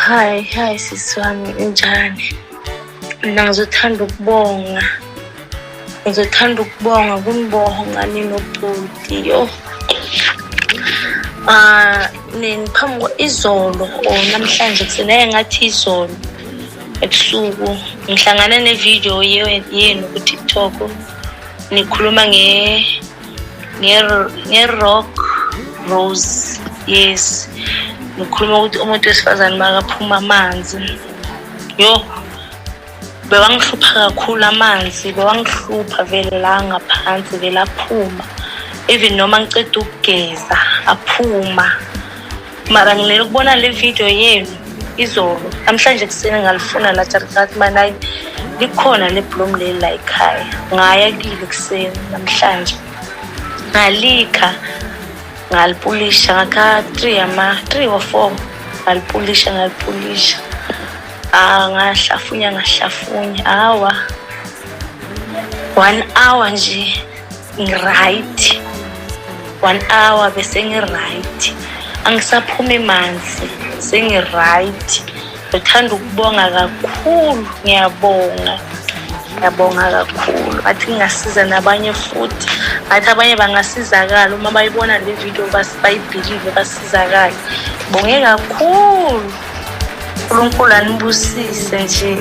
Hi sisi wami, unjani? Mina ngizothanda ukubonga kunibonga ninobhuti. Phambi izolo or namhlanje kusene ngathi izolo ebusuku ngihlangana nevideo yenu ku TikTok nikhuluma nge-Rock Rose. Yes, nikhuluma ukuthi umuntu wesifazane makaphuma amanzi. Bewangihlupha kakhulu amanzi, bewangihlupha vele la ngaphansi vele aphuma. Even noma ngiceda ukugeza aphuma. Mara ngilele ukubona le video yenu izolo. Namhlanje kusene ngalifuna la Jarikathi mana likhona le bloom leli la ekhaya. Ngaya kile kuseni namhlanje. Ngalikha ngalipulisha ngakha 3 or 4 ngalipulisha. Ngahlafunya awa 1 hour nje ngiright. 1 hour bese ngiright. Angisaphumi manzi sengiright. Ngithanda ukubonga kakhulu, ngiyabonga kakhulu. Athi ngasiza nabanye futhi. Athi abanye bangasizakala uma bayibona le video bayibhilive basizakala. Bonge kakhulu. uNkulunkulu anibusise nje.